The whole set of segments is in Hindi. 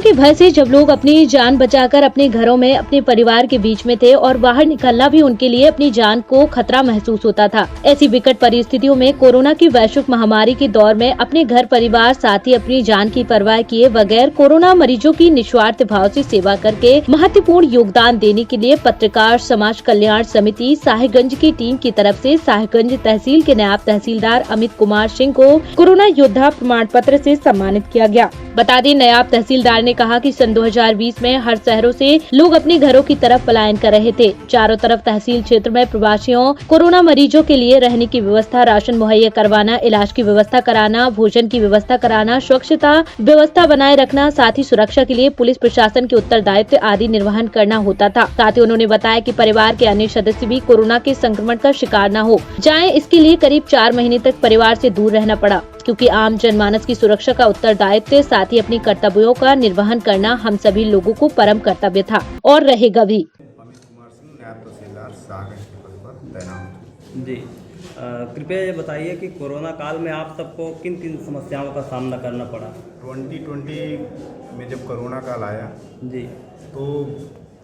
के भय से जब लोग अपनी जान बचाकर अपने घरों में अपने परिवार के बीच में थे और बाहर निकलना भी उनके लिए अपनी जान को खतरा महसूस होता था। ऐसी विकट परिस्थितियों में कोरोना की वैश्विक महामारी के दौर में अपने घर परिवार साथ ही अपनी जान की परवाह किए बगैर कोरोना मरीजों की निस्वार्थ भाव से सेवा करके महत्वपूर्ण योगदान देने के लिए पत्रकार समाज कल्याण समिति साहिबगंज की टीम की तरफ से साहिबगंज तहसील के नायब तहसीलदार अमित कुमार सिंह को कोरोना योद्धा प्रमाण पत्र से सम्मानित किया गया। बता दें, नायब तहसीलदार ने कहा कि सन 2020 में हर शहरों से लोग अपने घरों की तरफ पलायन कर रहे थे। चारों तरफ तहसील क्षेत्र में प्रवासियों कोरोना मरीजों के लिए रहने की व्यवस्था, राशन मुहैया करवाना, इलाज की व्यवस्था कराना, भोजन की व्यवस्था कराना, स्वच्छता व्यवस्था बनाए रखना, साथ ही सुरक्षा के लिए पुलिस प्रशासन के उत्तरदायित्व आदि निर्वहन करना होता था। साथ ही उन्होंने बताया कि परिवार के अन्य सदस्य भी कोरोना के संक्रमण का शिकार न हो जाएं, इसके लिए करीब 4 महीने तक परिवार से दूर रहना पड़ा, क्योंकि आम जनमानस की सुरक्षा का उत्तरदायित्व साथ ही अपनी कर्तव्यों का निर्वहन करना हम सभी लोगों को परम कर्तव्य था और रहेगा भी। अमित कुमार सिंह, नायब तहसीलदार साहिबगंज के पद पर तैनात। जी, कृपया ये बताइए कि कोरोना काल में आप सबको किन किन समस्याओं का सामना करना पड़ा। 2020 में जब कोरोना काल आया जी, तो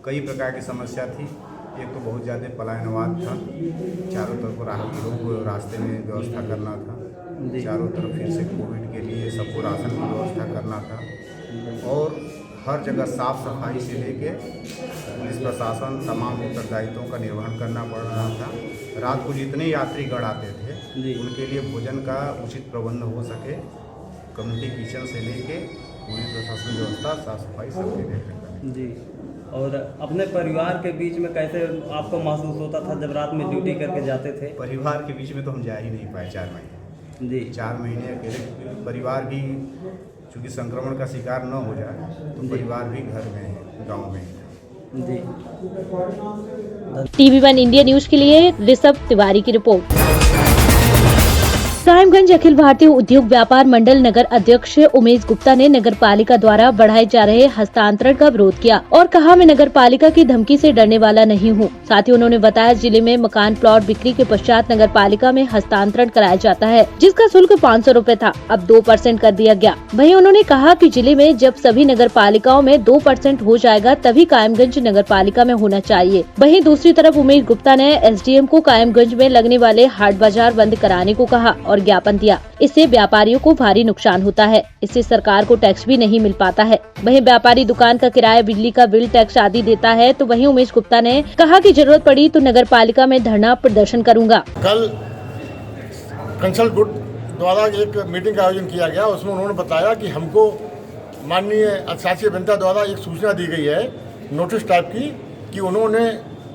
कई प्रकार की समस्या थी। एक तो बहुत ज़्यादा पलायनवाद था, चारों तरफ लोग रास्ते में व्यवस्था करना था, चारों तरफ फिर से कोविड के लिए सबको राशन की व्यवस्था करना था और हर जगह साफ सफाई से लेके पुलिस प्रशासन तमाम उत्तरदायित्वों का निर्वहन करना पड़ रहा था। रात को जितने यात्रीगण आते थे उनके लिए भोजन का उचित प्रबंध हो सके, कम्युनिटी किचन से लेके पूरी प्रशासन व्यवस्था साफ सफाई सबके देखते जी। और अपने परिवार के बीच में कैसे आपको महसूस होता था जब रात में ड्यूटी करके जाते थे? परिवार के बीच में तो हम जा ही नहीं पाए 4 महीने। जी, 4 महीने अकेले परिवार भी चूँकि संक्रमण का शिकार न हो जाए तो परिवार भी घर में है, गाँव में है। जी। TV1 इंडिया न्यूज के लिए ऋषभ तिवारी की रिपोर्ट। साहिबगंज अखिल भारतीय उद्योग व्यापार मंडल नगर अध्यक्ष उमेश गुप्ता ने नगर पालिका द्वारा बढ़ाए जा रहे हस्तांतरण का विरोध किया और कहा, मैं नगर पालिका की धमकी से डरने वाला नहीं हूं। साथ ही उन्होंने बताया, जिले में मकान प्लॉट बिक्री के पश्चात नगर पालिका में हस्तांतरण कराया जाता है, जिसका शुल्क 500 रूपए था, अब 2% कर दिया गया। वहीं उन्होंने कहा कि जिले में जब सभी नगर पालिकाओं में 2% हो जाएगा तभी कायमगंज नगर पालिका में होना चाहिए। वहीं दूसरी तरफ उमेश गुप्ता ने SDM को कायमगंज में लगने वाले हाट बाजार बंद कराने को कहा और ज्ञापन दिया। इससे व्यापारियों को भारी नुकसान होता है, इससे सरकार को टैक्स भी नहीं मिल पाता है। वहीं व्यापारी दुकान का किराया, बिजली का बिल, टैक्स आदि देता है। तो वहीं उमेश गुप्ता ने कहा कि जरूरत पड़ी तो नगर पालिका में धरना प्रदर्शन करूंगा। कल कंसल गुट द्वारा एक मीटिंग का आयोजन किया गया, उसमें उन्होंने बताया कि हमको माननीय शासी अभियंता द्वारा एक सूचना दी गई है नोटिस टाइप की कि उन्होंने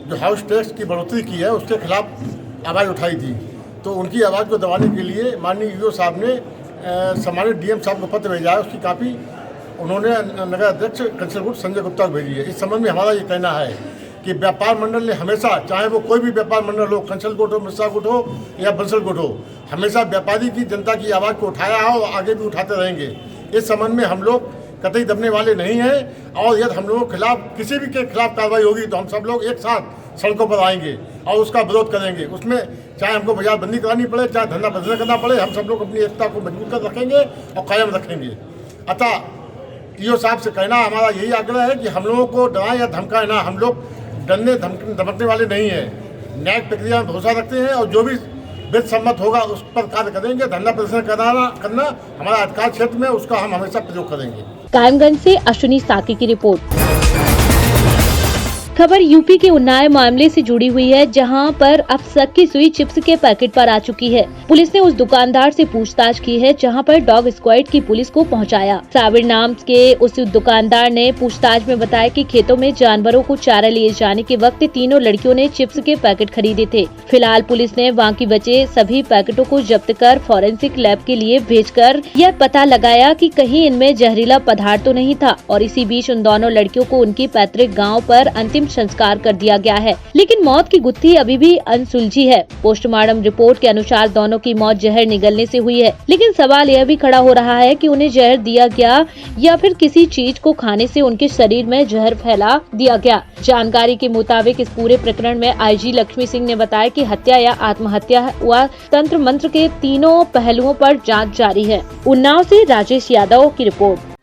जो हाउस टैक्स की बढ़ोतरी की है उसके खिलाफ आवाज़ उठाई थी। तो उनकी आवाज़ को दबाने के लिए माननीय ईओ साहब ने सम्मानित DM साहब को पत्र भेजा है। उसकी कापी उन्होंने नगर अध्यक्ष कंसल गुट संजय गुप्ता को भेजी है। इस संबंध में हमारा ये कहना है कि व्यापार मंडल ने हमेशा, चाहे वो कोई भी व्यापार मंडल हो, कंसल गुट हो, मिश्रा गुट हो या बंसल गुट हो, हमेशा व्यापारी की, जनता की आवाज़ को उठाया है और आगे भी उठाते रहेंगे। इस संबंध में हम लोग कतई दबने वाले नहीं हैं और यदि हम लोगों के खिलाफ किसी भी के खिलाफ कार्रवाई होगी तो हम सब लोग एक साथ सड़कों पर आएंगे और उसका विरोध करेंगे। उसमें चाहे हमको बाजार बंदी करानी पड़े, चाहे धरना प्रदर्शन करना पड़े, हम सब लोग अपनी एकता को मजबूत कर रखेंगे और कायम रखेंगे। अतः ईओ साहब से कहना हमारा यही आग्रह है कि हम लोगों को डराएं या धमकाएं ना, हम लोग डरने धमकने वाले नहीं हैं। न्यायिक प्रक्रिया में भरोसा रखते हैं और जो भी विधि सम्मत होगा उस पर कार्य करेंगे। धरना प्रदर्शन करना हमारा अधिकार क्षेत्र में, उसका हम हमेशा प्रयोग करेंगे। कायमगंज से अश्विनी साकी की रिपोर्ट। खबर यूपी के उन्नाव मामले से जुड़ी हुई है, जहां पर अब शक की सुई चिप्स के पैकेट पर आ चुकी है। पुलिस ने उस दुकानदार से पूछताछ की है जहां पर डॉग स्क्वाड की पुलिस को पहुंचाया। साबिर नाम के उस दुकानदार ने पूछताछ में बताया कि खेतों में जानवरों को चारा लिए जाने के वक्त तीनों लड़कियों ने चिप्स के पैकेट खरीदे थे। फिलहाल पुलिस ने बाकी बचे सभी पैकेटों को जब्त कर फॉरेंसिक लैब के लिए भेजकर यह पता लगाया कि कहीं इनमें जहरीला पदार्थ तो नहीं था और इसी बीच उन दोनों लड़कियों को उनकी पैतृक गाँव पर अंतिम संस्कार कर दिया गया है, लेकिन मौत की गुत्थी अभी भी अनसुलझी है। पोस्टमार्टम रिपोर्ट के अनुसार दोनों की मौत जहर निगलने से हुई है, लेकिन सवाल यह भी खड़ा हो रहा है कि उन्हें जहर दिया गया या फिर किसी चीज को खाने से उनके शरीर में जहर फैला दिया गया। जानकारी के मुताबिक इस पूरे प्रकरण में IG लक्ष्मी सिंह ने बताया कि हत्या या आत्महत्या व तंत्र मंत्र के तीनों पहलुओं पर जांच जारी है। उन्नाव से राजेश यादव की रिपोर्ट।